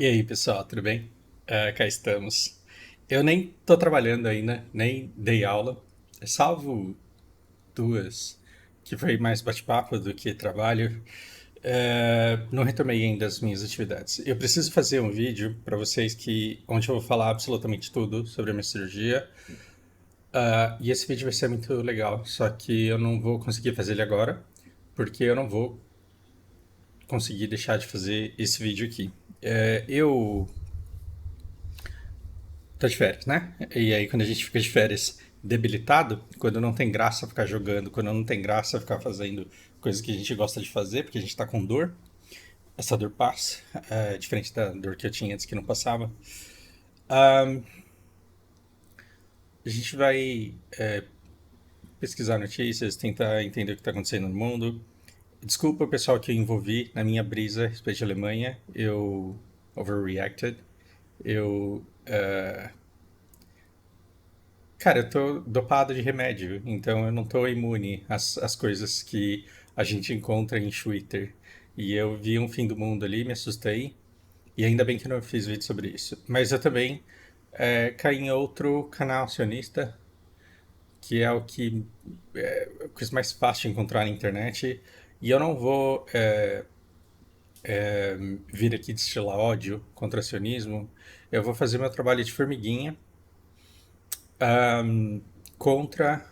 E aí, pessoal, tudo bem? Cá estamos. Eu nem tô trabalhando ainda, nem dei aula, salvo duas, que foi mais bate-papo do que trabalho. Não retomei ainda as minhas atividades. Eu preciso fazer um vídeo para vocês onde eu vou falar absolutamente tudo sobre a minha cirurgia. E esse vídeo vai ser muito legal, só que eu não vou conseguir fazer ele agora, porque eu não vou conseguir deixar de fazer esse vídeo aqui. Eu tô de férias, né? E aí, quando a gente fica de férias debilitado, quando não tem graça ficar jogando, quando não tem graça ficar fazendo coisas que a gente gosta de fazer, porque a gente tá com dor, essa dor passa, diferente da dor que eu tinha antes que não passava. Ah, a gente vai pesquisar notícias, tentar entender o que está acontecendo no mundo. Desculpa o pessoal que eu envolvi na minha brisa a respeito de Alemanha, eu overreacted. Eu Cara, eu tô dopado de remédio, então eu não tô imune às coisas que a gente encontra em Twitter. E eu vi um fim do mundo ali, me assustei, e ainda bem que eu não fiz vídeo sobre isso. Mas eu também caí em outro canal acionista, que é o que é a coisa mais fácil de encontrar na internet, e eu não vou vir aqui destilar ódio contra acionismo, eu vou fazer meu trabalho de formiguinha ahm, contra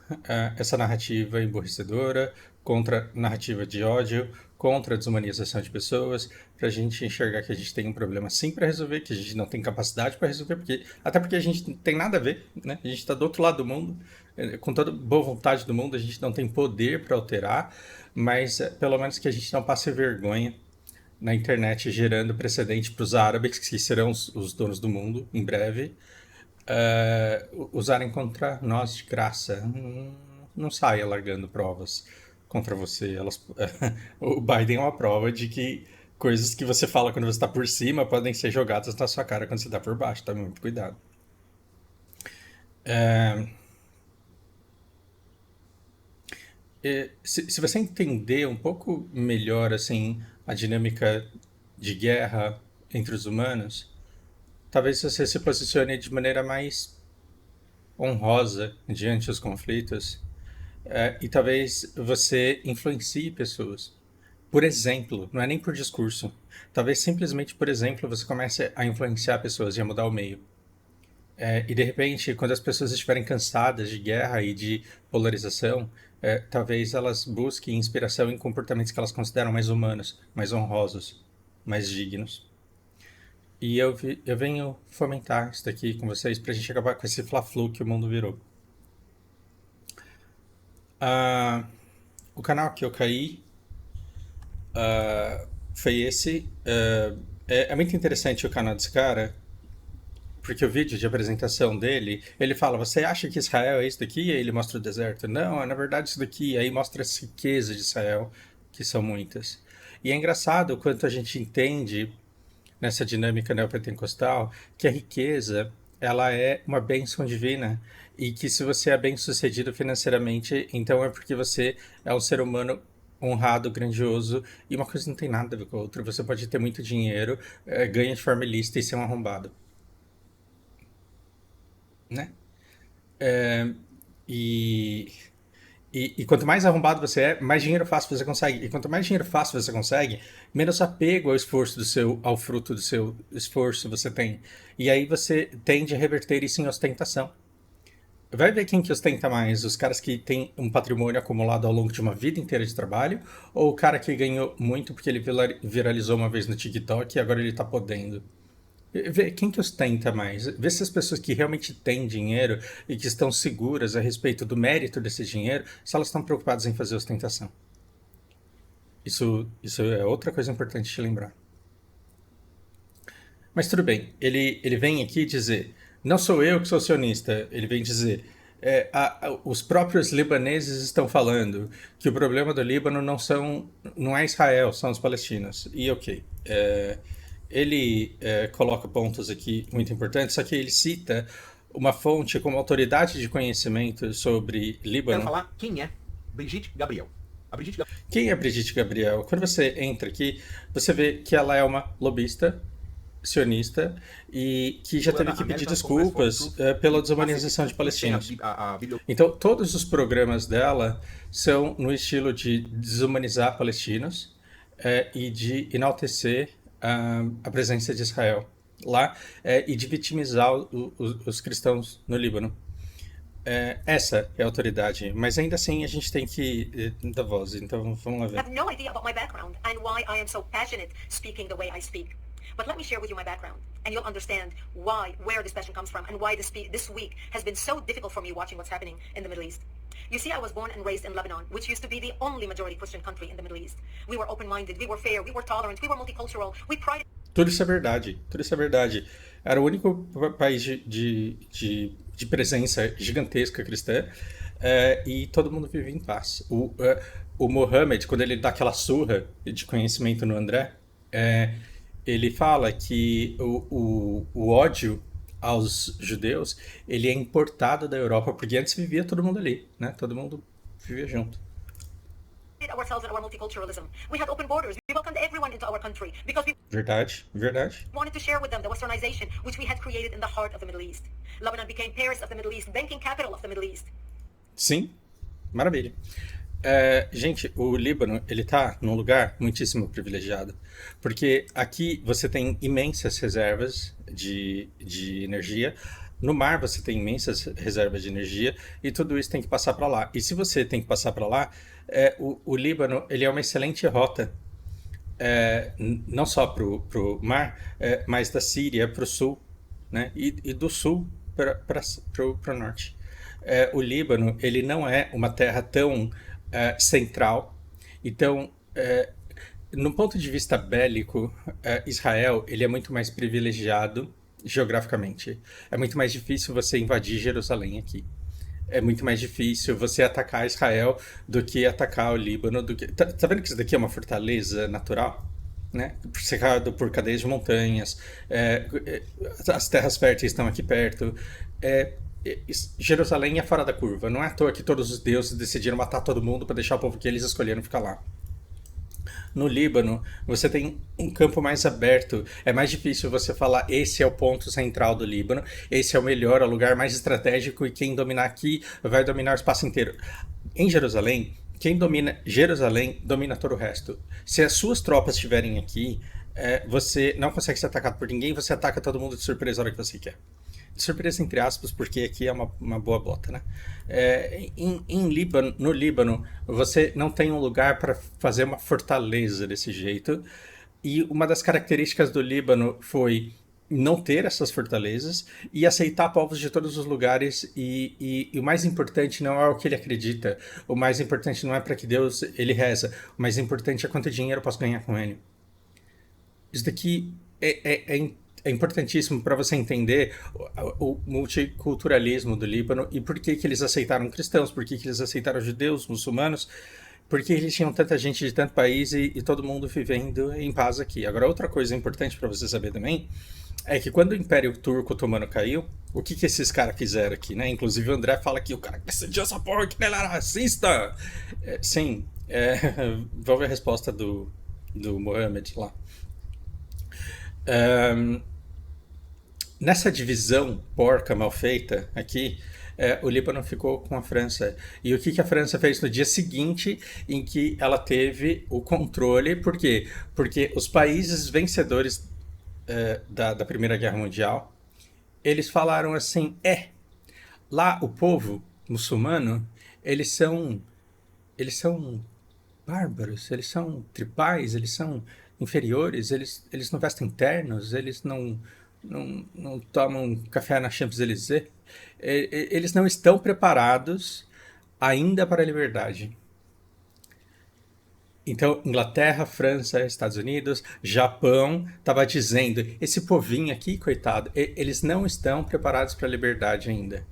essa narrativa emborrecedora, contra a narrativa de ódio, contra a desumanização de pessoas, para a gente enxergar que a gente tem um problema sim para resolver, que a gente não tem capacidade para resolver, até porque a gente não tem nada a ver, né? A gente está do outro lado do mundo, com toda boa vontade do mundo, a gente não tem poder para alterar, mas pelo menos que a gente não passe vergonha na internet gerando precedente para os árabes, que serão os donos do mundo em breve, usarem contra nós de graça. Não saia largando provas contra você. O Biden é uma prova de que coisas que você fala quando você está por cima podem ser jogadas na sua cara quando você está por baixo. Tome muito cuidado. Se você entender um pouco melhor assim a dinâmica de guerra entre os humanos, talvez você se posicione de maneira mais honrosa diante dos conflitos. E talvez você influencie pessoas. Por exemplo, não é nem por discurso. Talvez simplesmente por exemplo você comece a influenciar pessoas e a mudar o meio. E de repente, quando as pessoas estiverem cansadas de guerra e de polarização, talvez elas busquem inspiração em comportamentos que elas consideram mais humanos, mais honrosos, mais dignos. E eu venho fomentar isso daqui com vocês pra gente acabar com esse fla-flu que o mundo virou. Ah, o canal que eu caí foi esse. É muito interessante o canal desse cara, porque o vídeo de apresentação dele, ele fala, você acha que Israel é isso daqui? E aí ele mostra o deserto. Não, é na verdade isso daqui. E aí mostra as riquezas de Israel, que são muitas. E é engraçado o quanto a gente entende nessa dinâmica neopentecostal que a riqueza ela é uma bênção divina e que se você é bem sucedido financeiramente, então é porque você é um ser humano honrado, grandioso, e uma coisa não tem nada a ver com a outra. Você pode ter muito dinheiro, ganha de forma ilícita e ser um arrombado, né? E, e quanto mais arrombado você é, mais dinheiro fácil você consegue. E quanto mais dinheiro fácil você consegue, menos apego ao esforço ao fruto do seu esforço você tem. E aí você tende a reverter isso em ostentação. Vai ver quem que ostenta mais, os caras que têm um patrimônio acumulado ao longo de uma vida inteira de trabalho, ou o cara que ganhou muito porque ele viralizou uma vez no TikTok e agora ele tá podendo. Vê quem que ostenta mais. Vê se as pessoas que realmente têm dinheiro e que estão seguras a respeito do mérito desse dinheiro, se elas estão preocupadas em fazer ostentação. Isso é outra coisa importante de lembrar. Mas tudo bem, ele vem aqui dizer: não sou eu que sou sionista. Ele vem dizer: os próprios libaneses estão falando que o problema do Líbano não é Israel, são os palestinos. E ok. Ele coloca pontos aqui muito importantes, só que ele cita uma fonte como autoridade de conhecimento sobre Quero Líbano. falar quem é Brigitte Gabriel. A Brigitte Quem é Brigitte Gabriel? Quando você entra aqui, você vê que ela é uma lobista sionista e que já teve Luana, que pedir American Congress for desculpas Truth pela e desumanização de tem palestinos. a biblioteca. Então, todos os programas dela são no estilo de desumanizar palestinos e de enaltecer a presença de Israel lá e de vitimizar os cristãos no Líbano. Essa é a autoridade, mas ainda assim a gente tem que dar voz, então vamos lá ver. Have no idea about my background and why I am so passionate speaking the way I speak. But let me share with you my background, and you'll understand where this passion comes from, and why this week has been so difficult for me watching what's happening in the Middle East. You see, I was born and raised in Lebanon, which used to be the only majority Christian country in the Middle East. We were open-minded, we were fair, we were tolerant, we were multicultural, we prided. Tudo isso é verdade, tudo isso é verdade. Era o único país de presença gigantesca cristã e todo mundo vive em paz. O Mohammed, quando ele dá aquela surra de conhecimento no André, ele fala que o ódio aos judeus ele é importado da Europa, porque antes vivia todo mundo ali, né? Todo mundo vivia junto. Ourselves and our multiculturalism. We had open borders. We welcomed everyone into our country because we Verdade, verdade. wanted to share with them the westernization which we had created in the heart of the Middle East. Lebanon became Paris of the Middle East, banking capital of the Middle East. Sim, maravilha. Gente, o Líbano, ele tá num lugar muitíssimo privilegiado, porque aqui você tem imensas reservas de energia, no mar você tem imensas reservas de energia, e tudo isso tem que passar para lá. E se você tem que passar para lá, o Líbano, ele é uma excelente rota, não só para o mar, mas da Síria para o sul, né? E do sul para o norte. O Líbano ele não é uma terra tão central, então no ponto de vista bélico, Israel ele é muito mais privilegiado geograficamente. É muito mais difícil você invadir Jerusalém aqui. É muito mais difícil você atacar Israel do que atacar o Líbano. Tá vendo que isso daqui é uma fortaleza natural? Né? Cercado por cadeias de montanhas, as terras férteis estão aqui perto. Jerusalém é fora da curva. Não é à toa que todos os deuses decidiram matar todo mundo para deixar o povo que eles escolheram ficar lá. No Líbano, você tem um campo mais aberto. É mais difícil você falar esse é o ponto central do Líbano, esse é o melhor, é o lugar mais estratégico e quem dominar aqui vai dominar o espaço inteiro. Em Jerusalém, quem domina Jerusalém domina todo o resto. Se as suas tropas estiverem aqui, você não consegue ser atacado por ninguém, você ataca todo mundo de surpresa a hora que você quer. De surpresa entre aspas, porque aqui é uma boa bota, né? No Líbano, você não tem um lugar para fazer uma fortaleza desse jeito. E uma das características do Líbano foi não ter essas fortalezas e aceitar povos de todos os lugares e o mais importante não é o que ele acredita, o mais importante não é para que Deus ele reza, o mais importante é quanto dinheiro eu posso ganhar com ele. Isso daqui é importantíssimo para você entender o multiculturalismo do Líbano e por que eles aceitaram cristãos, por que eles aceitaram judeus, muçulmanos, porque eles tinham tanta gente de tanto país e todo mundo vivendo em paz aqui. Agora, outra coisa importante para você saber também é que quando o Império Turco Otomano caiu, o que esses caras fizeram aqui, né? Inclusive o André fala que o cara decidiu essa porra que ele era racista. Sim, vamos ver a resposta do Mohammed lá. Nessa divisão porca mal feita aqui, o Líbano ficou com a França. E o que a França fez no dia seguinte em que ela teve o controle? Por quê? Porque os países vencedores da Primeira Guerra Mundial, eles falaram assim, lá o povo muçulmano, eles são bárbaros, eles são tribais, eles são inferiores, eles não vestem ternos, eles não tomam café na Champs-Élysées, eles não estão preparados ainda para a liberdade. Então, Inglaterra, França, Estados Unidos, Japão, estava dizendo, esse povinho aqui, coitado, eles não estão preparados para a liberdade ainda.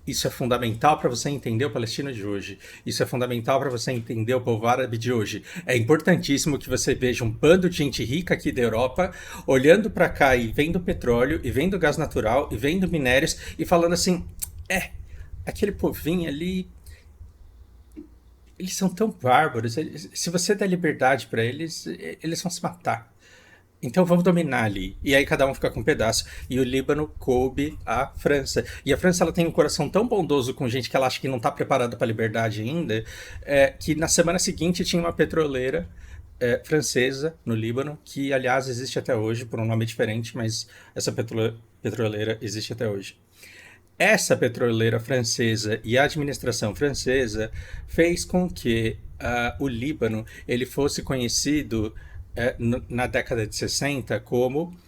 Isso é fundamental para você entender o palestino de hoje. Isso é fundamental para você entender o povo árabe de hoje. É importantíssimo que você veja um bando de gente rica aqui da Europa, olhando para cá e vendo petróleo, e vendo gás natural, e vendo minérios, e falando assim, aquele povinho ali, eles são tão bárbaros, se você der liberdade para eles, eles vão se matar. Então vamos dominar ali. E aí cada um fica com um pedaço. E o Líbano coube à França. E a França ela tem um coração tão bondoso com gente que ela acha que não está preparada para a liberdade ainda, que na semana seguinte tinha uma petroleira francesa no Líbano, que aliás existe até hoje, por um nome diferente, mas essa petroleira existe até hoje. Essa petroleira francesa e a administração francesa fez com que o Líbano ele fosse conhecido na década de 60 como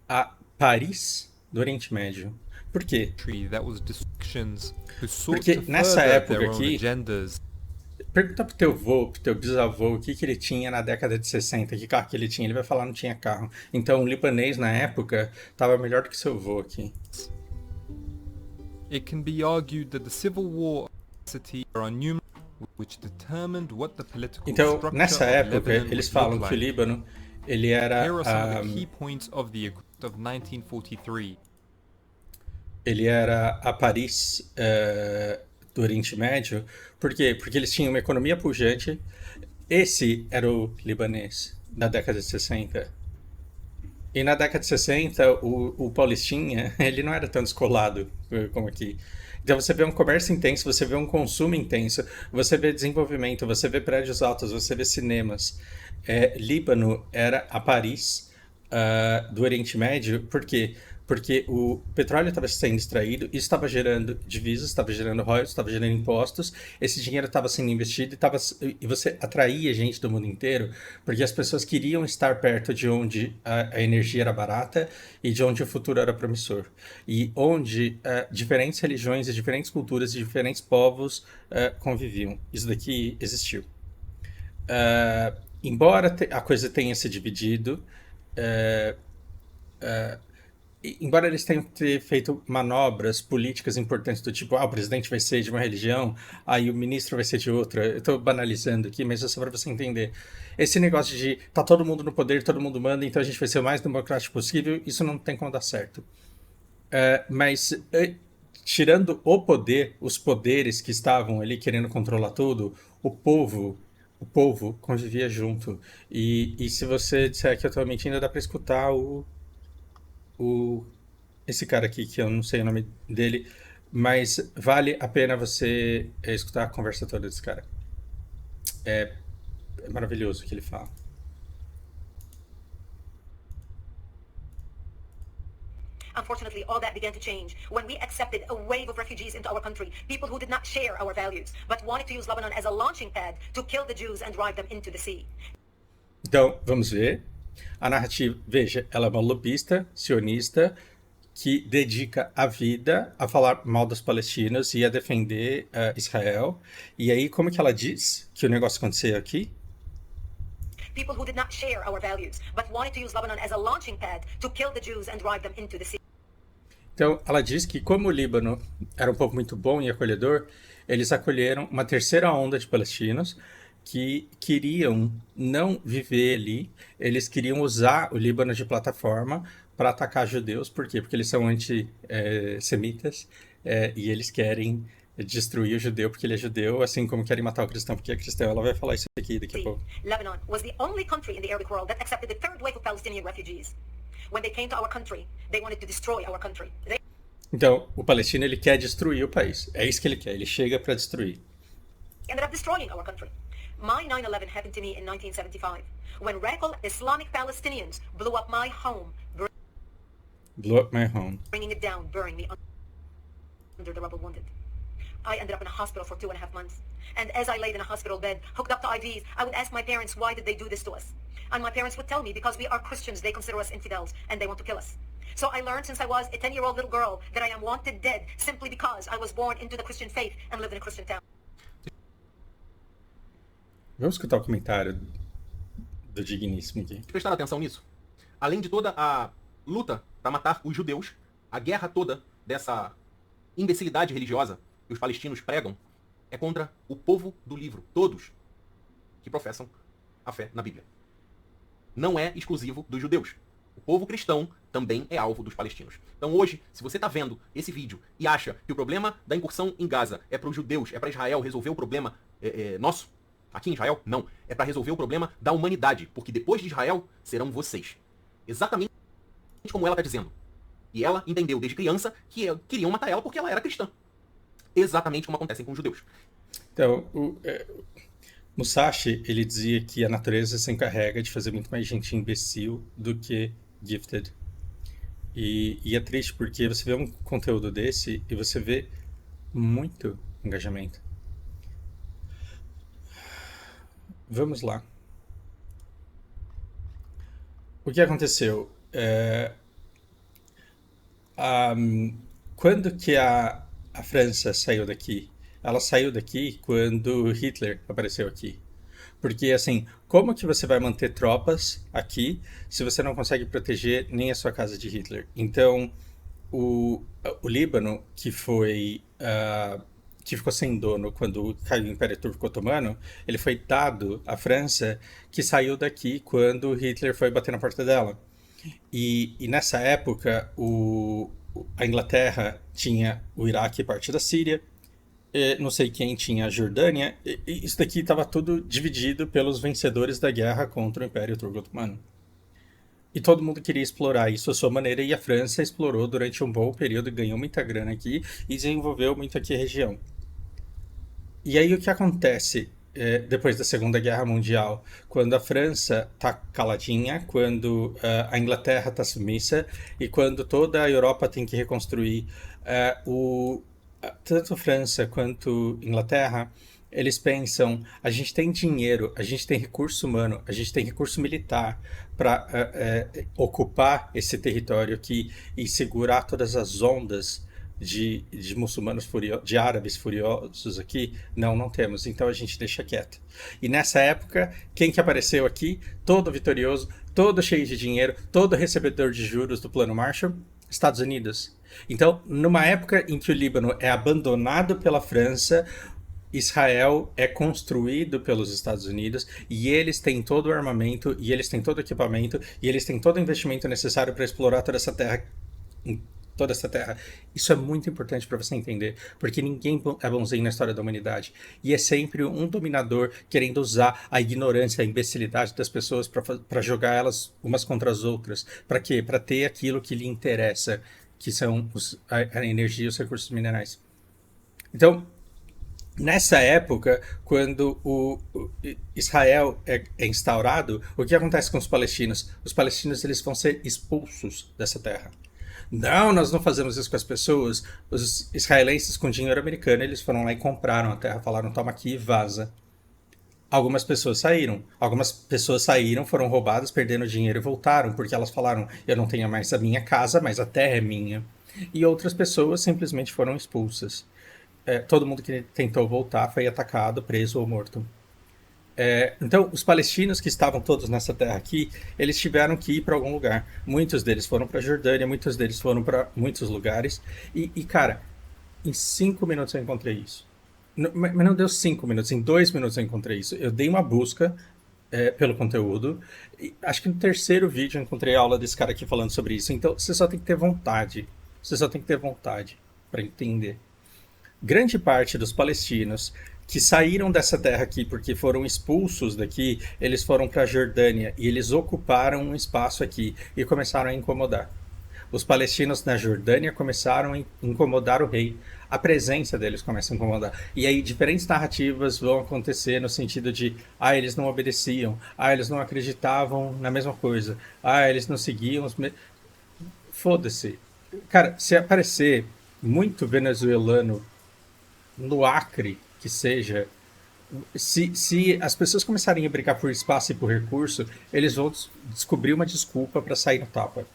a Paris do Oriente Médio. Por quê? Porque nessa época aqui, pergunta pro teu avô, pro teu bisavô, o que ele tinha na década de 60, que carro que ele tinha, ele vai falar não tinha carro. Então o libanês na época estava melhor do que seu avô aqui. It can be argued that the civil war are numerous, which determined what the political Então, structure nessa of época, Lebanon eles would falam look que o like. Líbano, ele era, Here are some of the key points of the Agreement of 1943. ele era a Paris do Oriente Médio. Por quê? Porque eles tinham uma economia pujante. Esse era o libanês da década de 60. E na década de 60, o paulistinha, ele não era tão descolado como aqui. Então você vê um comércio intenso, você vê um consumo intenso, você vê desenvolvimento, você vê prédios altos, você vê cinemas. Líbano era a Paris do Oriente Médio, por quê? Porque o petróleo estava sendo extraído, isso estava gerando divisas, estava gerando royalties, estava gerando impostos, esse dinheiro estava sendo investido e você atraía gente do mundo inteiro, porque as pessoas queriam estar perto de onde a energia era barata e de onde o futuro era promissor. E onde diferentes religiões e diferentes culturas e diferentes povos conviviam. Isso daqui existiu. Embora a coisa tenha se dividido, embora eles tenham feito manobras políticas importantes do tipo, o presidente vai ser de uma religião, aí o ministro vai ser de outra. Eu estou banalizando aqui, mas é só para você entender. Esse negócio de tá todo mundo no poder, todo mundo manda, então a gente vai ser o mais democrático possível, isso não tem como dar certo. Mas tirando o poder, os poderes que estavam ali querendo controlar tudo, o povo convivia junto. E se você disser que atualmente ainda dá para escutar esse cara aqui, que eu não sei o nome dele, mas vale a pena você escutar a conversa toda desse cara. É maravilhoso o que ele fala. Unfortunately, all that began to change when we accepted a wave of refugees into our country, people who did not share our values, but wanted to use Lebanon as a launching pad to kill the Jews and drive them into the sea. Então, vamos ver. A narrativa, veja, ela é uma lobista, sionista, que dedica a vida a falar mal dos palestinos e a defender Israel. E aí, como que ela diz que o negócio aconteceu aqui? People who did not share our values, but wanted to use Lebanon as a launching pad to kill the Jews and drive them into the sea. Então, ela diz que como o Líbano era um povo muito bom e acolhedor, eles acolheram uma terceira onda de palestinos que queriam não viver ali, eles queriam usar o Líbano de plataforma para atacar judeus. Por quê? Porque eles são antissemitas e eles querem destruir o judeu porque ele é judeu, assim como querem matar o cristão porque é cristão. Ela vai falar isso aqui daqui a pouco. Lebanon was the only country in the Arabic world that accepted the third wave of Palestinian refugees. When they came to our country, they wanted to destroy our country. Então, o palestino ele quer destruir o país. É isso que ele quer. Ele chega para destruir. Ended up destroying our country. My 9/11 happened to me in 1975 when radical Islamic Palestinians blew up my home, Blew up my home. bringing it down, burying me under the rubble, wounded. I ended up in a hospital for 2.5 months. And as I laid in a hospital bed, hooked up to IVs, I would ask my parents, why did they do this to us? And my parents would tell me, because we are Christians, they consider us infidels, and they want to kill us. So I learned since I was a 10-year-old little girl that I am wanted dead simply because I was born into the Christian faith and lived in a Christian town. Vamos escutar o comentário do digníssimo aqui. Prestar atenção nisso. Além de toda a luta para matar os judeus, a guerra toda dessa imbecilidade religiosa que os palestinos pregam é contra o povo do livro, todos que professam a fé na Bíblia. Não é exclusivo dos judeus. O povo cristão também é alvo dos palestinos. Então hoje, se você está vendo esse vídeo e acha que o problema da incursão em Gaza é para os judeus, é para Israel resolver o problema nosso, aqui em Israel, não. É para resolver o problema da humanidade, porque depois de Israel serão vocês. Exatamente como ela está dizendo. E ela entendeu desde criança que queriam matar ela porque ela era cristã. Exatamente como acontece com os judeus. Então, Musashi, ele dizia que a natureza se encarrega de fazer muito mais gente imbecil do que gifted. E é triste porque você vê um conteúdo desse e você vê muito engajamento. Vamos lá. O que aconteceu? Quando que a França saiu daqui? Ela saiu daqui quando Hitler apareceu aqui. Porque, assim, como que você vai manter tropas aqui se você não consegue proteger nem a sua casa de Hitler? Então, o Líbano, que ficou sem dono quando caiu o Império Turco Otomano, ele foi dado à França, que saiu daqui quando Hitler foi bater na porta dela. E nessa época, a Inglaterra tinha o Iraque e parte da Síria, não sei quem tinha a Jordânia, e isso daqui estava tudo dividido pelos vencedores da guerra contra o Império Turco Otomano. E todo mundo queria explorar isso à sua maneira, e a França explorou durante um bom período, ganhou muita grana aqui e desenvolveu muito aqui a região. E aí o que acontece depois da Segunda Guerra Mundial? Quando a França está caladinha, quando a Inglaterra está submissa e quando toda a Europa tem que reconstruir, tanto França quanto Inglaterra, eles pensam, a gente tem dinheiro, a gente tem recurso humano, a gente tem recurso militar para ocupar esse território aqui e segurar todas as ondas de muçulmanos furiosos, de árabes furiosos aqui. Não temos, então a gente deixa quieto. E nessa época, quem que apareceu aqui? Todo vitorioso, todo cheio de dinheiro, todo recebedor de juros do Plano Marshall? Estados Unidos. Então, numa época em que o Líbano é abandonado pela França, Israel é construído pelos Estados Unidos e eles têm todo o armamento, e eles têm todo o equipamento, e eles têm todo o investimento necessário para explorar toda essa terra. Isso é muito importante para você entender, porque ninguém é bonzinho na história da humanidade. E é sempre um dominador querendo usar a ignorância, a imbecilidade das pessoas para jogar elas umas contra as outras. Para quê? Para ter aquilo que lhe interessa, que são a energia e os recursos minerais. Então, nessa época, quando o Israel é instaurado, o que acontece com os palestinos? Os palestinos, eles vão ser expulsos dessa terra. Não, nós não fazemos isso com as pessoas. Os israelenses, com dinheiro americano, eles foram lá e compraram a terra, falaram, toma aqui e vaza. Algumas pessoas saíram, foram roubadas, perderam dinheiro e voltaram, porque elas falaram, eu não tenho mais a minha casa, mas a terra é minha. E outras pessoas simplesmente foram expulsas. Todo mundo que tentou voltar foi atacado, preso ou morto. Então, os palestinos que estavam todos nessa terra aqui, eles tiveram que ir para algum lugar. Muitos deles foram para a Jordânia, muitos deles foram para muitos lugares. E, cara, em 5 minutos eu encontrei isso. Mas não deu 5 minutos, em 2 minutos eu encontrei isso. Eu dei uma busca pelo conteúdo. E acho que no terceiro vídeo eu encontrei a aula desse cara aqui falando sobre isso. Então, você só tem que ter vontade. Você só tem que ter vontade para entender. Grande parte dos palestinos que saíram dessa terra aqui porque foram expulsos daqui, eles foram para a Jordânia e eles ocuparam um espaço aqui e começaram a incomodar. Os palestinos na Jordânia começaram a incomodar o rei. A presença deles começa a incomodar. E aí diferentes narrativas vão acontecer no sentido de eles não obedeciam, eles não acreditavam na mesma coisa, eles não seguiam os... Foda-se. Cara, se aparecer muito venezuelano no Acre, que seja, se as pessoas começarem a brigar por espaço e por recurso, eles vão descobrir uma desculpa para sair no tapa.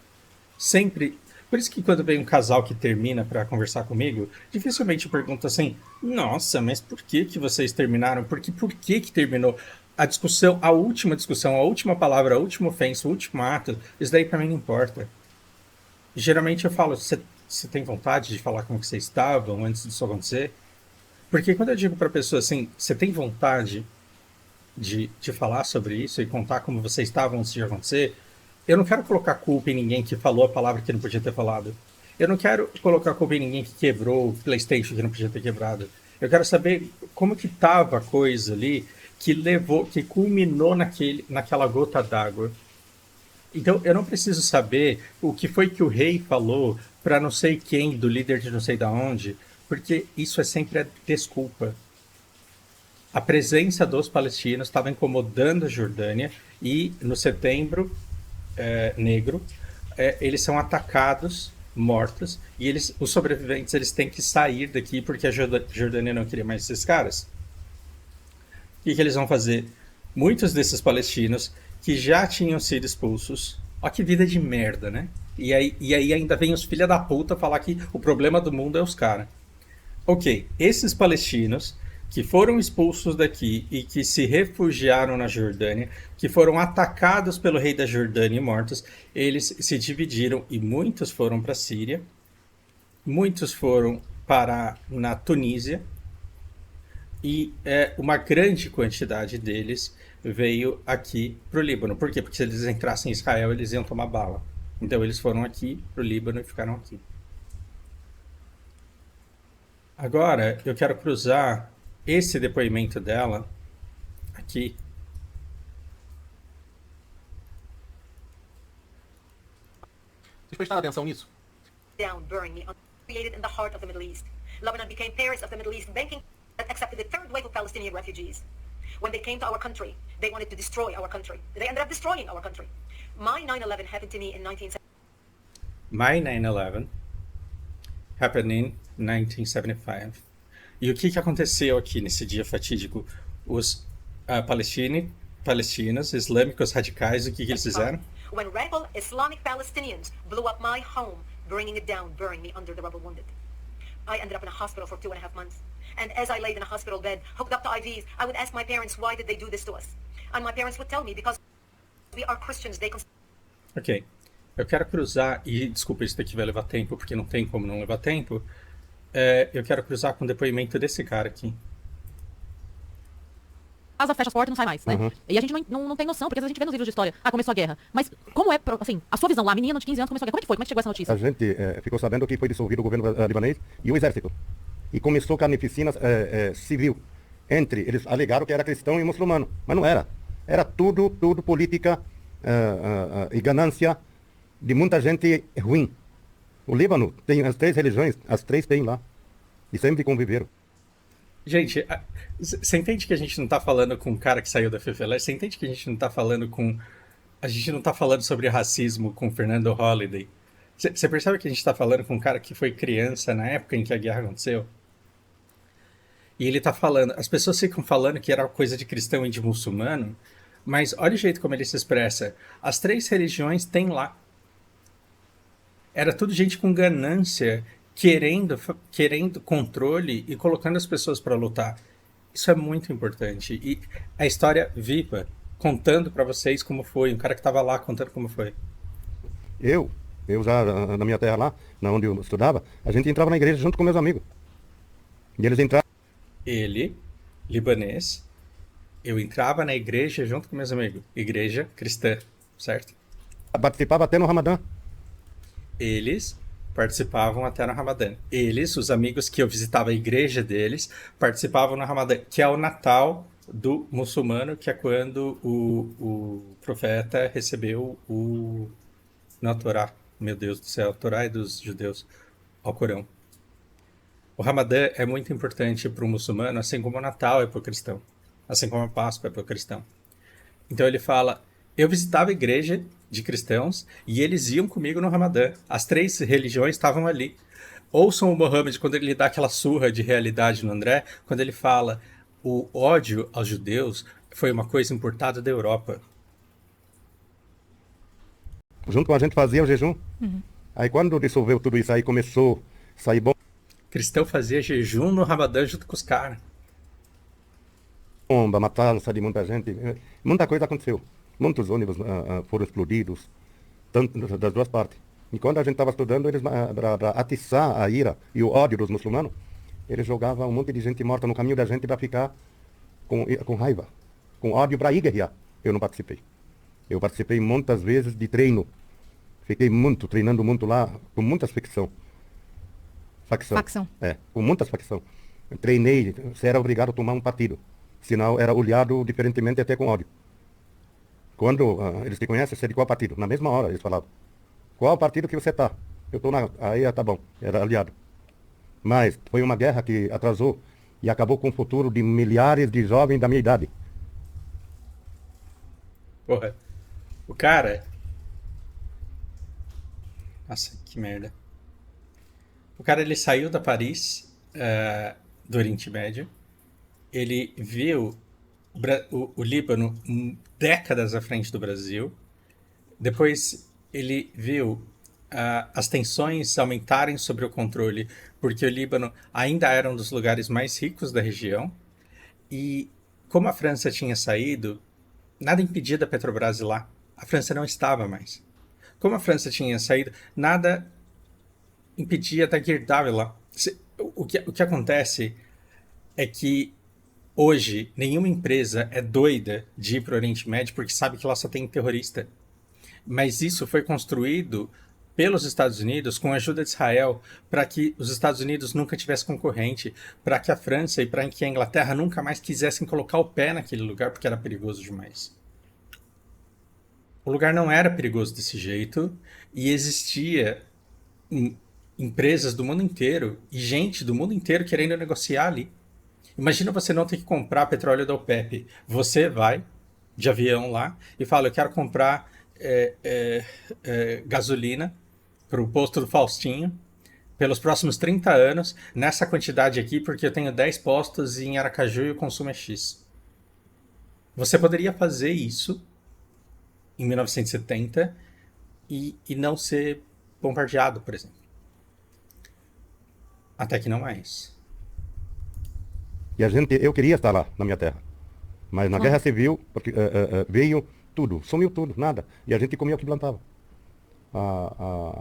Sempre. Por isso que quando vem um casal que termina para conversar comigo, dificilmente pergunta assim, nossa, mas por que vocês terminaram? Por que terminou? A discussão, a última palavra, a última ofensa, o último ato, isso daí para mim não importa. Geralmente eu falo, você tem vontade de falar como que vocês estavam antes disso acontecer? Porque quando eu digo para a pessoa assim, você tem vontade de falar sobre isso e contar como vocês estavam antes de acontecer, eu não quero colocar culpa em ninguém que falou a palavra que não podia ter falado. Eu não quero colocar culpa em ninguém que quebrou o PlayStation que não podia ter quebrado. Eu quero saber como que estava a coisa ali que culminou naquela gota d'água. Então, eu não preciso saber o que foi que o rei falou para não sei quem, do líder de não sei da onde, porque isso é sempre a desculpa. A presença dos palestinos estava incomodando a Jordânia e no setembro negro eles são atacados, mortos, e os sobreviventes eles têm que sair daqui porque a Jordânia não queria mais esses caras. O que eles vão fazer? Muitos desses palestinos que já tinham sido expulsos. Ó que vida de merda, né? E aí ainda vem os filha da puta falar que o problema do mundo é os caras. Ok, esses palestinos que foram expulsos daqui e que se refugiaram na Jordânia, que foram atacados pelo rei da Jordânia e mortos, eles se dividiram e muitos foram para a Síria, muitos foram parar na Tunísia e uma grande quantidade deles veio aqui para o Líbano. Por quê? Porque se eles entrassem em Israel, eles iam tomar bala. Então eles foram aqui para o Líbano e ficaram aqui. Agora eu quero cruzar esse depoimento dela aqui. Vocês prestaram atenção nisso? Down, burn me, created in the heart of the Middle East. Lebanon became Paris of the Middle East, banking that accepted the third wave of Palestinian refugees. When they came to our country, they wanted to destroy our country. They ended up destroying our country. My 9/11 happened to me in 1970. My 9/11 happened in 1975. E o que aconteceu aqui nesse dia fatídico? Os palestinos islâmicos radicais, o que eles fizeram? When radical Islamic Palestinians blew up my home, bringing it down, burying me under the rubble wounded. I ended up in a hospital for 2.5 months. And as I laid in a hospital bed, hooked up to IVs, I would ask my parents, why did they do this to us? And my parents would tell me, because we are Christians, they... Ok. Eu quero cruzar, e desculpa, isso daqui vai levar tempo, porque não tem como não levar tempo. Eu quero cruzar com o depoimento desse cara aqui. Casa, fecha as portas e não sai mais, né? E a gente não tem noção, porque às vezes a gente vê nos livros de história, começou a guerra. Mas como é, assim, a sua visão lá, a menina de 15 anos começou a guerra, como é que foi? Como é que chegou essa notícia? A gente ficou sabendo que foi dissolvido o governo libanês e o exército. E começou carnificina civil. Eles alegaram que era cristão e muçulmano, mas não era. Era tudo política e ganância de muita gente ruim. O Líbano tem as 3 religiões, as 3 tem lá. E sempre conviveram. Gente, você entende que a gente não tá falando com um cara que saiu da FFLE? Você entende que a gente não tá falando com... A gente não tá falando sobre racismo com Fernando Holliday? Você percebe que a gente tá falando com um cara que foi criança na época em que a guerra aconteceu? E ele tá falando... As pessoas ficam falando que era coisa de cristão e de muçulmano, mas olha o jeito como ele se expressa. As 3 religiões tem lá. Era tudo gente com ganância, querendo controle e colocando as pessoas para lutar. Isso é muito importante. E a história viva, contando para vocês como foi, um cara que estava lá contando como foi. Eu já na minha terra lá, onde eu estudava, a gente entrava na igreja junto com meus amigos. E eles entravam. Ele, libanês, eu entrava na igreja junto com meus amigos. Igreja cristã, certo? Participava até no Ramadã. Eles participavam até no Ramadã. Eles, os amigos que eu visitava a igreja deles, participavam no Ramadã, que é o Natal do muçulmano, que é quando o profeta recebeu na Torá, meu Deus do céu, a Torá é dos judeus, ao Corão. O Ramadã é muito importante para o muçulmano, assim como o Natal é para o cristão, assim como a Páscoa é para o cristão. Então ele fala, eu visitava a igreja de cristãos e eles iam comigo no Ramadã. As 3 religiões estavam ali. Ouçam o Mohammed quando ele dá aquela surra de realidade no André, quando ele fala o ódio aos judeus foi uma coisa importada da Europa. Junto com a gente fazia o jejum. Aí quando dissolveu tudo isso aí, começou a sair Cristão fazia jejum no Ramadã junto com os caras. Bomba, matança de muita gente. Muita coisa aconteceu. Muitos ônibus foram explodidos, tanto das 2 partes. E quando a gente estava estudando, eles, para atiçar a ira e o ódio dos muçulmanos, eles jogavam um monte de gente morta no caminho da gente para ficar com raiva, com ódio para ir guerrear. Eu não participei. Eu participei muitas vezes de treino. Fiquei treinando muito lá, com muitas facção. Com muitas facções. Treinei, você era obrigado a tomar um partido. Senão era olhado diferentemente até com ódio. Quando eles te conhecem, você é de qual partido? Na mesma hora eles falavam. Qual partido que você tá? Eu tô na... Aí, tá bom, era aliado. Mas foi uma guerra que atrasou e acabou com o futuro de milhares de jovens da minha idade. Porra. O cara. Nossa, que merda. O cara, ele saiu da Paris, do Oriente Médio. Ele viu o Líbano décadas à frente do Brasil. Depois ele viu as tensões aumentarem sobre o controle, porque o Líbano ainda era um dos lugares mais ricos da região. E como a França tinha saído, nada impedia da Petrobras ir lá. A França não estava mais. Como a França tinha saído, nada impedia da Gerdau ir lá. O que acontece é que hoje nenhuma empresa é doida de ir para o Oriente Médio porque sabe que lá só tem terrorista. Mas isso foi construído pelos Estados Unidos com a ajuda de Israel para que os Estados Unidos nunca tivessem concorrente, para que a França e para que a Inglaterra nunca mais quisessem colocar o pé naquele lugar porque era perigoso demais. O lugar não era perigoso desse jeito e existia empresas do mundo inteiro e gente do mundo inteiro querendo negociar ali. Imagina você não ter que comprar petróleo da OPEP. Você vai de avião lá e fala, eu quero comprar gasolina para o posto do Faustinho pelos próximos 30 anos, nessa quantidade aqui, porque eu tenho 10 postos e em Aracaju e o consumo é X. Você poderia fazer isso em 1970 e não ser bombardeado, por exemplo. Até que não mais. E eu queria estar lá, na minha terra. Mas na guerra civil, porque, veio tudo, sumiu tudo, nada. E a gente comia o que plantava.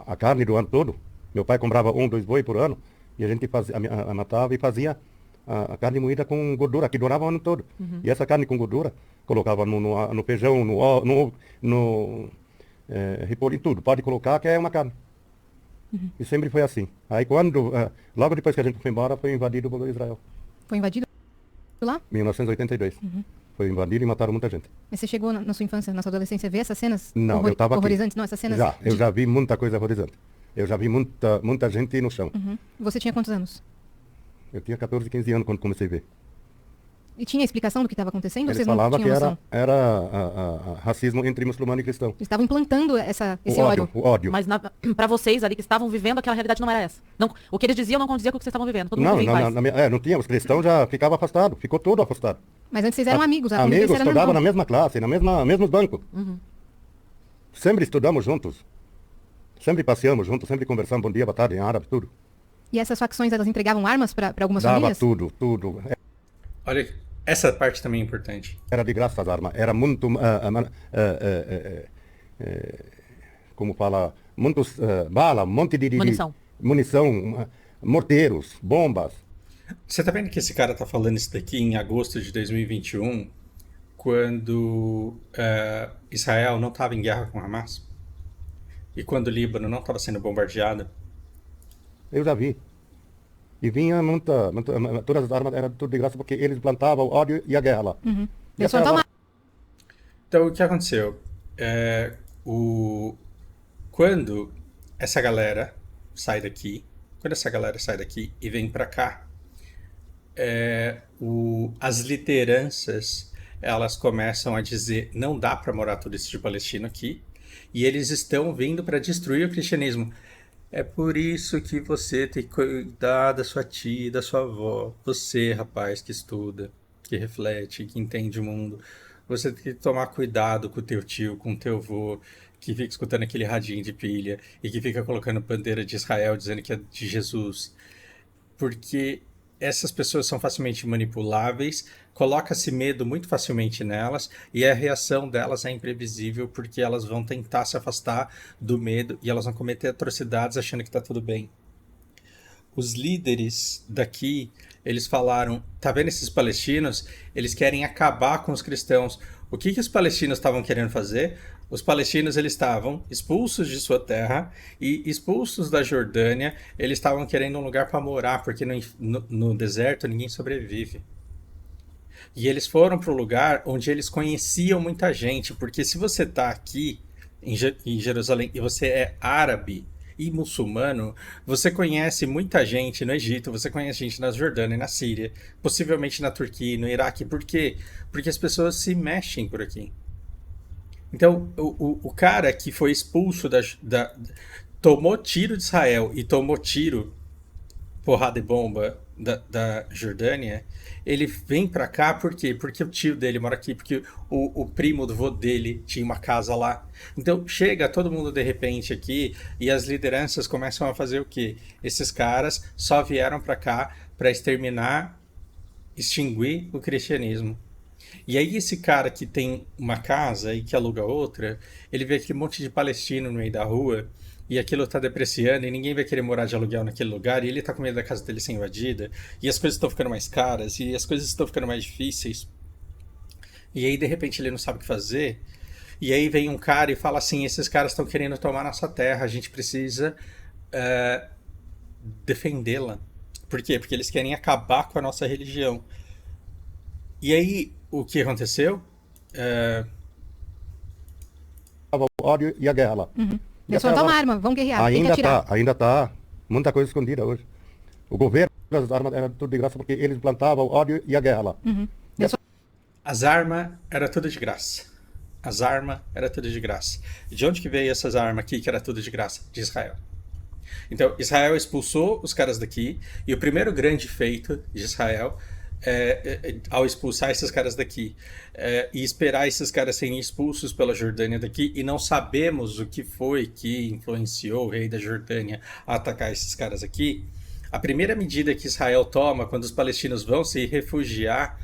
A carne do ano todo, meu pai comprava 2 boi por ano, e a gente matava e fazia a carne moída com gordura, que durava o ano todo. E essa carne com gordura, colocava no feijão, no repolho, em tudo. Pode colocar que é uma carne. E sempre foi assim. Aí quando, logo depois que a gente foi embora, foi invadido por Israel. Foi invadido lá? 1982. Foi invadido e mataram muita gente. Mas você chegou na sua infância, na sua adolescência, a ver essas cenas Não, eu estava aqui. horrorizantes? Não, essas cenas... Eu já vi muita coisa horrorizante. Eu já vi muita gente no chão. Você tinha quantos anos? Eu tinha 14, 15 anos quando comecei a ver. E tinha explicação do que estava acontecendo? Eles Vocês não falavam tinham que noção? era racismo entre muçulmano e cristão. Eles estavam implantando esse ódio. O ódio. Mas pra vocês ali que estavam vivendo, aquela realidade não era essa. Não, o que eles diziam não condizia com o que vocês estavam vivendo. Todo mundo vivia em paz. Não tinha. Os cristãos já ficavam afastados. Ficou todo afastado. Mas antes vocês eram amigos. A Amigos, convivência era estudavam na normal. mesma classe, mesmos bancos. Sempre estudamos juntos. Sempre passeamos juntos, sempre conversamos bom dia, boa tarde, em árabe, tudo. E essas facções, elas entregavam armas para algumas Dava famílias? tudo. Olha, essa parte também é importante. Era de graça as armas. Era muito, como fala, muitos bala, um monte de munição, morteiros, bombas. Você tá vendo que esse cara tá falando isso daqui em agosto de 2021, quando Israel não estava em guerra com Hamas? E quando o Líbano não estava sendo bombardeado? Eu já vi. E vinha todas as armas eram tudo de graça porque eles plantavam o ódio e a guerra lá. E Eles até plantavam agora- Então, o que aconteceu? Quando essa galera sai daqui, e vem para cá, as lideranças, elas começam a dizer, não dá para morar tudo isso de palestino aqui, e eles estão vindo para destruir o cristianismo. É por isso que você tem que cuidar da sua tia, da sua avó. Você, rapaz, que estuda, que reflete, que entende o mundo. Você tem que tomar cuidado com o teu tio, com o teu avô, que fica escutando aquele radinho de pilha e que fica colocando bandeira de Israel dizendo que é de Jesus. Porque essas pessoas são facilmente manipuláveis, coloca-se medo muito facilmente nelas e a reação delas é imprevisível porque elas vão tentar se afastar do medo e elas vão cometer atrocidades achando que está tudo bem. Os líderes daqui, eles falaram, tá vendo esses palestinos? Eles querem acabar com os cristãos. O que os palestinos estavam querendo fazer? Os palestinos, eles estavam expulsos de sua terra e expulsos da Jordânia, eles estavam querendo um lugar para morar, porque no deserto ninguém sobrevive. E eles foram para o lugar onde eles conheciam muita gente, porque se você está aqui em Jerusalém e você é árabe e muçulmano, você conhece muita gente no Egito, você conhece gente na Jordânia e na Síria, possivelmente na Turquia e no Iraque. Por quê? Porque as pessoas se mexem por aqui. Então, o cara que foi expulso tomou tiro de Israel e tomou tiro, porrada e bomba da Jordânia, ele vem pra cá por quê? Porque o tio dele mora aqui, porque o primo do vô dele tinha uma casa lá. Então chega todo mundo de repente aqui e as lideranças começam a fazer o quê? Esses caras só vieram pra cá pra extinguir o cristianismo. E aí esse cara que tem uma casa e que aluga outra, ele vê aquele monte de palestino no meio da rua e aquilo tá depreciando e ninguém vai querer morar de aluguel naquele lugar e ele tá com medo da casa dele ser invadida e as coisas estão ficando mais caras e as coisas estão ficando mais difíceis. E aí de repente ele não sabe o que fazer e aí vem um cara e fala assim, esses caras estão querendo tomar nossa terra, a gente precisa defendê-la. Por quê? Porque eles querem acabar com a nossa religião. E aí, o que aconteceu? O ódio e a guerra lá. E É só até dar uma agora, arma, vão guerrear, tem que atirar. ainda tá muita coisa escondida hoje. O governo, as armas eram tudo de graça porque eles plantavam o ódio e a guerra lá. É só- As armas era tudo de graça. As armas era tudo de graça. De onde que veio essas armas aqui que era tudo de graça? De Israel. Então, Israel expulsou os caras daqui, e o primeiro grande feito de Israel, ao expulsar esses caras daqui, e esperar esses caras serem expulsos pela Jordânia daqui, e não sabemos o que foi que influenciou o rei da Jordânia a atacar esses caras aqui, a primeira medida que Israel toma quando os palestinos vão se refugiar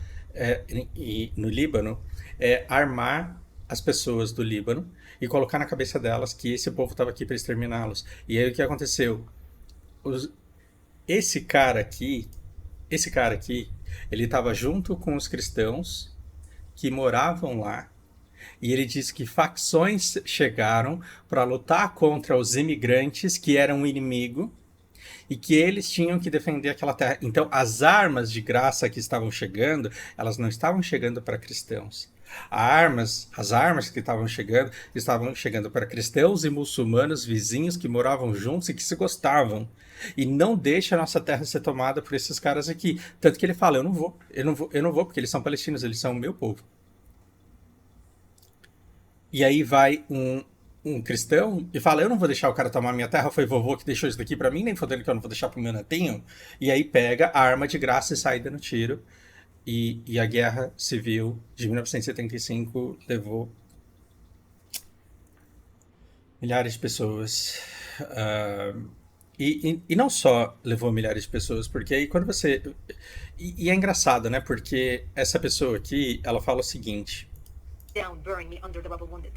no Líbano é armar as pessoas do Líbano e colocar na cabeça delas que esse povo estava aqui para exterminá-los. E aí o que aconteceu? Esse cara aqui, ele estava junto com os cristãos que moravam lá, e ele disse que facções chegaram para lutar contra os imigrantes que eram um inimigo e que eles tinham que defender aquela terra. Então, as armas de graça que estavam chegando, elas não estavam chegando para cristãos. As armas que estavam chegando para cristãos e muçulmanos vizinhos que moravam juntos e que se gostavam. E não deixa a nossa terra ser tomada por esses caras aqui. Tanto que ele fala, eu não vou, porque eles são palestinos, eles são o meu povo. E aí vai um cristão e fala, eu não vou deixar o cara tomar minha terra, foi vovô que deixou isso daqui pra mim, nem fodendo que eu não vou deixar pro meu netinho. E aí pega a arma de graça e sai dando tiro. E a Guerra Civil de 1975 levou milhares de pessoas. E não só levou milhares de pessoas, porque aí quando você... E é engraçado, né? Porque essa pessoa aqui, ela fala o seguinte... Down, burying me under the rubble wounded.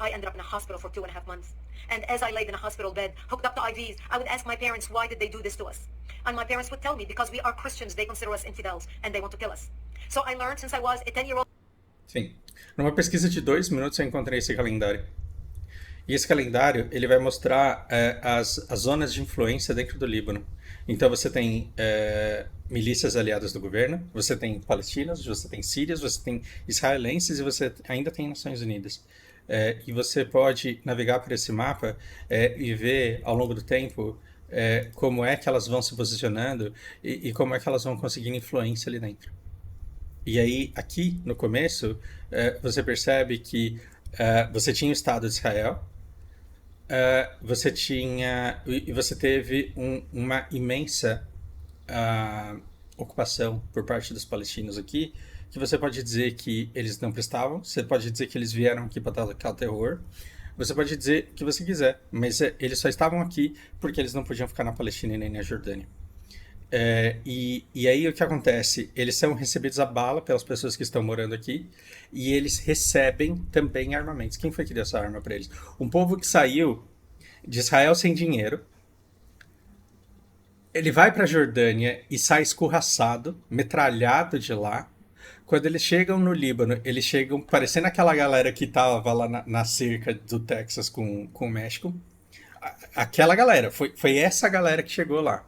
I ended up in a hospital for 2.5 months. And as I laid in a hospital bed, hooked up to IVs, I would ask my parents, why did they do this to us? And my parents would tell me, because we are Christians, they consider us infidels, and they want to kill us. So I learned since I was a 10-year-old... Sim. Numa pesquisa de 2 minutos eu encontrei esse calendário. E esse calendário, ele vai mostrar as zonas de influência dentro do Líbano. Então você tem milícias aliadas do governo, você tem palestinos, você tem sírios, você tem israelenses e você ainda tem Nações Unidas. E você pode navegar por esse mapa e ver ao longo do tempo como é que elas vão se posicionando e como é que elas vão conseguindo influência ali dentro. E aí, aqui no começo, você percebe que você tinha o Estado de Israel, você teve uma imensa ocupação por parte dos palestinos aqui, que você pode dizer que eles não prestavam, você pode dizer que eles vieram aqui para atacar o terror, você pode dizer o que você quiser, mas eles só estavam aqui porque eles não podiam ficar na Palestina e nem na Jordânia. E aí o que acontece? Eles são recebidos a bala pelas pessoas que estão morando aqui e eles recebem também armamentos. Quem foi que deu essa arma para eles? Um povo que saiu de Israel sem dinheiro, ele vai para a Jordânia e sai escorraçado, metralhado de lá. Quando eles chegam no Líbano, eles chegam parecendo aquela galera que estava lá na cerca do Texas com o México. Aquela galera, foi essa galera que chegou lá.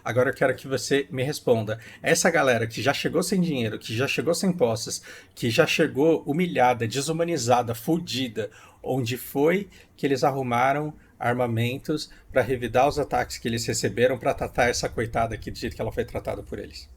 Agora eu quero que você me responda. Essa galera que já chegou sem dinheiro, que já chegou sem posses, que já chegou humilhada, desumanizada, fudida, onde foi que eles arrumaram armamentos para revidar os ataques que eles receberam para tratar essa coitada aqui do jeito que ela foi tratada por eles?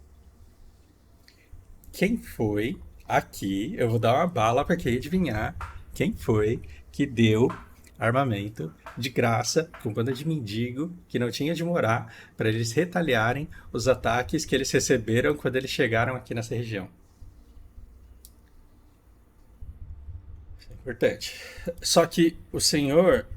Quem foi aqui? Eu vou dar uma bala para quem adivinhar. Quem foi que deu armamento de graça com banda de mendigo que não tinha de morar para eles retaliarem os ataques que eles receberam quando eles chegaram aqui nessa região? Isso é importante. Só que o Senhor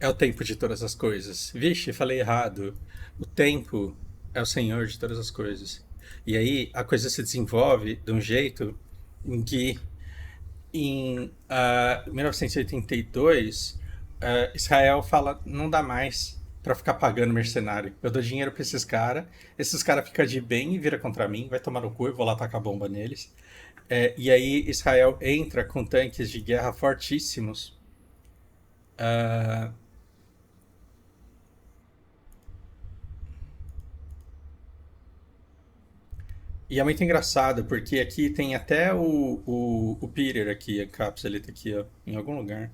é o tempo de todas as coisas. Vixe, falei errado. O tempo é o Senhor de todas as coisas. E aí a coisa se desenvolve de um jeito em que em 1982 Israel fala, não dá mais pra ficar pagando mercenário. Eu dou dinheiro pra esses caras ficam de bem e vira contra mim, vai tomar no cu, eu vou lá tacar bomba neles. E aí Israel entra com tanques de guerra fortíssimos. E é muito engraçado, porque aqui tem até o Peter aqui, a cápsula, ele tá aqui, ó, em algum lugar.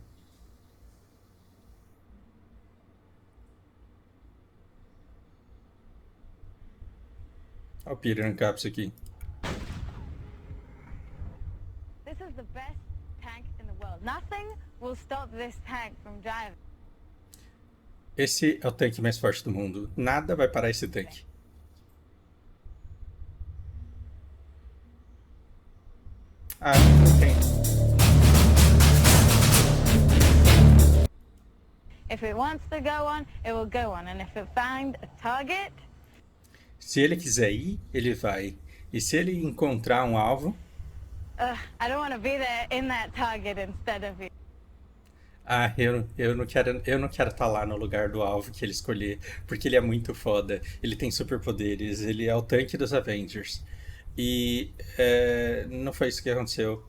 Olha o Peter na cápsula aqui. This is the best tank in the world. Nothing will stop this tank from driving. Esse é o tanque mais forte do mundo. Nada vai parar esse tanque. Ah, não tem. If it wants to go on, it will go on. And if it find a target, Se ele quiser ir, ele vai. E se ele encontrar um alvo, I don't want to be there in that target instead of you. eu não quero estar lá no lugar do alvo que ele escolher, porque ele é muito foda. Ele tem superpoderes, ele é o tanque dos Avengers. E não foi isso que aconteceu.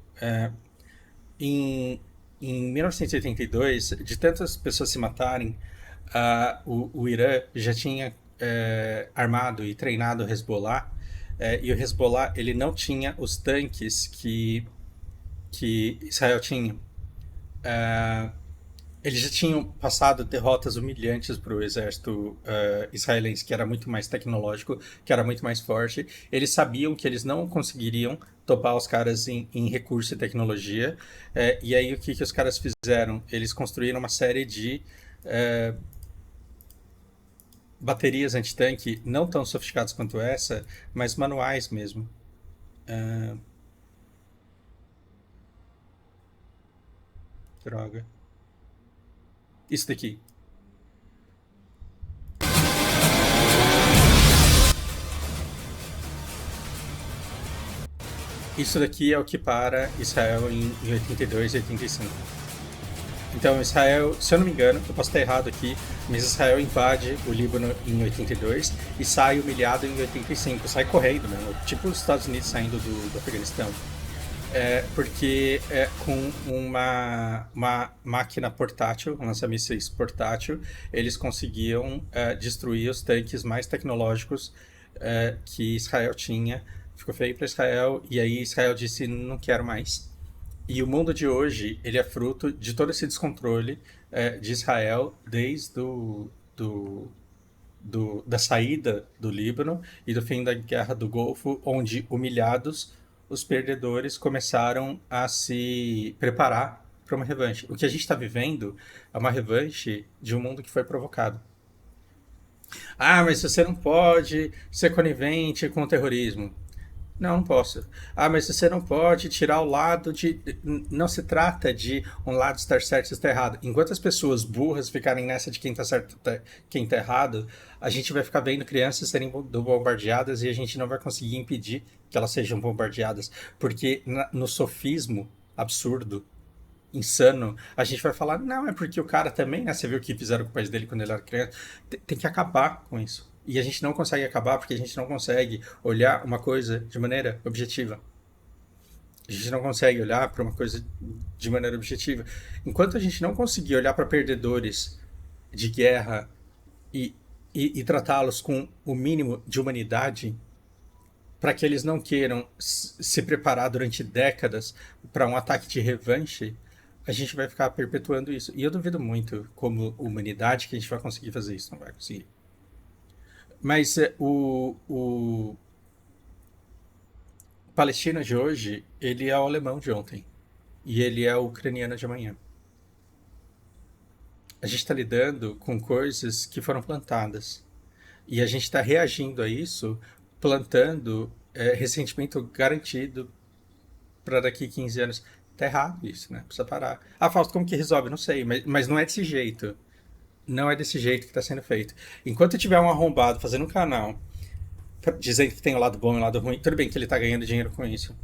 Em 1982, de tantas pessoas se matarem, o Irã já tinha armado e treinado o Hezbollah, e o Hezbollah ele não tinha os tanques que Israel tinha. Eles já tinham passado derrotas humilhantes para o exército israelense, que era muito mais tecnológico, que era muito mais forte. Eles sabiam que eles não conseguiriam topar os caras em recurso e tecnologia. E aí o que os caras fizeram? Eles construíram uma série de baterias antitanque, não tão sofisticadas quanto essa, mas manuais mesmo. Droga. Isso daqui. Isso daqui é o que para Israel em 82 e 85. Então, Israel, se eu não me engano, eu posso estar errado aqui, mas Israel invade o Líbano em 82 e sai humilhado em 85. Sai correndo mesmo, tipo os Estados Unidos saindo do Afeganistão. Porque com uma máquina portátil, um lança-mísseis portátil, eles conseguiam destruir os tanques mais tecnológicos que Israel tinha. Ficou feio para Israel, e aí Israel disse, não quero mais. E o mundo de hoje, ele é fruto de todo esse descontrole de Israel desde da saída do Líbano e do fim da Guerra do Golfo, onde, humilhados, os perdedores começaram a se preparar para uma revanche. O que a gente está vivendo é uma revanche de um mundo que foi provocado. Mas você não pode ser conivente com o terrorismo. Não posso. Mas você não pode tirar o lado de... Não se trata de um lado estar certo e estar errado. Enquanto as pessoas burras ficarem nessa de quem está certo e quem está errado, a gente vai ficar vendo crianças serem bombardeadas e a gente não vai conseguir impedir que elas sejam bombardeadas. Porque no sofismo absurdo, insano, a gente vai falar, não, é porque o cara também, né? Você viu o que fizeram com o pai dele quando ele era criança. Tem que acabar com isso. E a gente não consegue acabar porque a gente não consegue olhar uma coisa de maneira objetiva. A gente não consegue olhar para uma coisa de maneira objetiva. Enquanto a gente não conseguir olhar para perdedores de guerra e e tratá-los com o mínimo de humanidade para que eles não queiram se preparar durante décadas para um ataque de revanche, a gente vai ficar perpetuando isso. E eu duvido muito, como humanidade, que a gente vai conseguir fazer isso. Não vai conseguir. Mas o palestino de hoje, ele é o alemão de ontem. E ele é o ucraniano de amanhã. A gente está lidando com coisas que foram plantadas. E a gente está reagindo a isso plantando ressentimento garantido para daqui 15 anos. Tá errado isso, né? Precisa parar. Ah, Fausto, como que resolve? Não sei, mas não é desse jeito. Não é desse jeito que está sendo feito. Enquanto tiver um arrombado fazendo um canal dizendo que tem o lado bom e o lado ruim, tudo bem que ele está ganhando dinheiro com isso.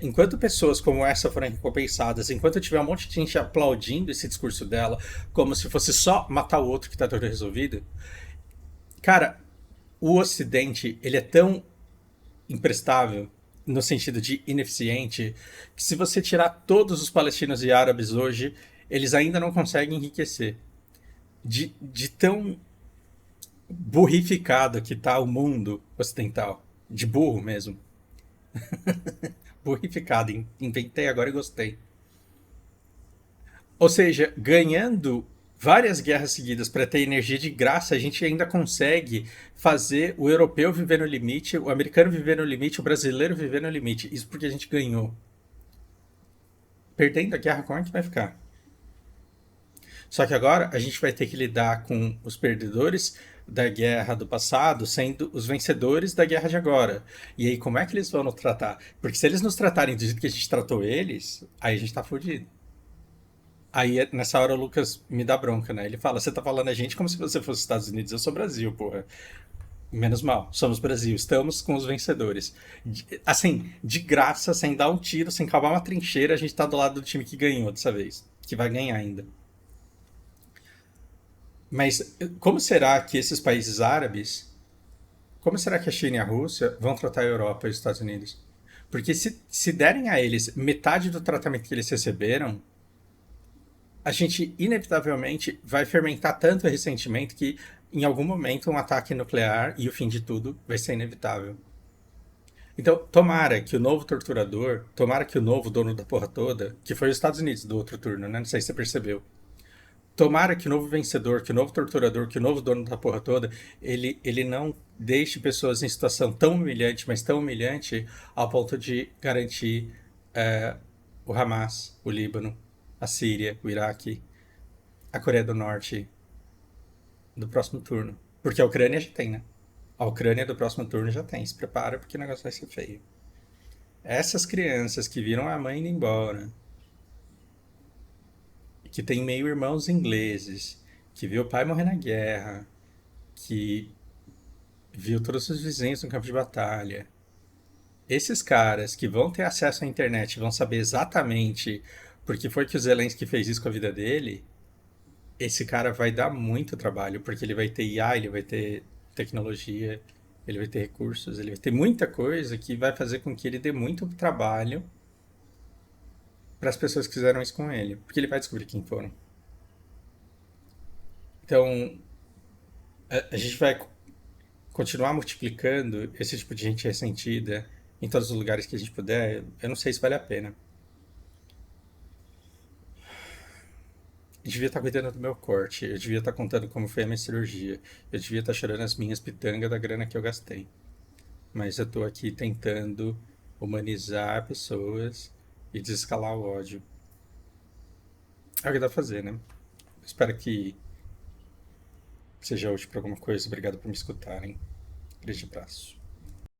Enquanto pessoas como essa forem recompensadas, enquanto tiver um monte de gente aplaudindo esse discurso dela, como se fosse só matar o outro que está tudo resolvido, cara, o Ocidente, ele é tão imprestável, no sentido de ineficiente, que se você tirar todos os palestinos e árabes hoje, eles ainda não conseguem enriquecer. De tão burrificado que tá o mundo ocidental. De burro mesmo. Burrificado. Inventei agora e gostei. Ou seja, ganhando várias guerras seguidas para ter energia de graça, a gente ainda consegue fazer o europeu viver no limite, o americano viver no limite, o brasileiro viver no limite. Isso porque a gente ganhou. Perdendo a guerra, como é que vai ficar? Só que agora a gente vai ter que lidar com os perdedores da guerra do passado sendo os vencedores da guerra de agora. E aí, como é que eles vão nos tratar? Porque se eles nos tratarem do jeito que a gente tratou eles, aí a gente tá fudido. Aí, nessa hora, o Lucas me dá bronca, né? Ele fala, você tá falando a gente como se você fosse Estados Unidos, eu sou Brasil, porra. Menos mal, somos Brasil, estamos com os vencedores. Assim, de graça, sem dar um tiro, sem cavar uma trincheira, a gente tá do lado do time que ganhou dessa vez. Que vai ganhar ainda. Mas como será que esses países árabes, como será que a China e a Rússia vão tratar a Europa e os Estados Unidos? Porque se derem a eles metade do tratamento que eles receberam, a gente inevitavelmente vai fermentar tanto o ressentimento que em algum momento um ataque nuclear e o fim de tudo vai ser inevitável. Então, tomara que o novo torturador, tomara que o novo dono da porra toda, que foi os Estados Unidos do outro turno, né? Não sei se você percebeu. Tomara que o novo vencedor, que o novo torturador, que o novo dono da porra toda, ele não deixe pessoas em situação tão humilhante, mas tão humilhante, ao ponto de garantir o Hamas, o Líbano, a Síria, o Iraque, a Coreia do Norte do próximo turno. Porque a Ucrânia já tem, né? A Ucrânia do próximo turno já tem. Se prepara porque o negócio vai ser feio. Essas crianças que viram a mãe indo embora, que tem meio-irmãos ingleses, que viu o pai morrer na guerra, que viu todos os vizinhos no campo de batalha. Esses caras que vão ter acesso à internet, vão saber exatamente porque foi que o Zelensky fez isso com a vida dele, esse cara vai dar muito trabalho, porque ele vai ter IA, ele vai ter tecnologia, ele vai ter recursos, ele vai ter muita coisa que vai fazer com que ele dê muito trabalho para as pessoas que fizeram isso com ele, porque ele vai descobrir quem foram. Então, a gente vai continuar multiplicando esse tipo de gente ressentida em todos os lugares que a gente puder. Eu não sei se vale a pena. Eu devia estar cuidando do meu corte, eu devia estar contando como foi a minha cirurgia, eu devia estar chorando as minhas pitangas da grana que eu gastei. Mas eu tô aqui tentando humanizar pessoas e desescalar o ódio. É o que dá pra fazer, né? Espero que seja útil pra alguma coisa. Obrigado por me escutarem. Grande abraço.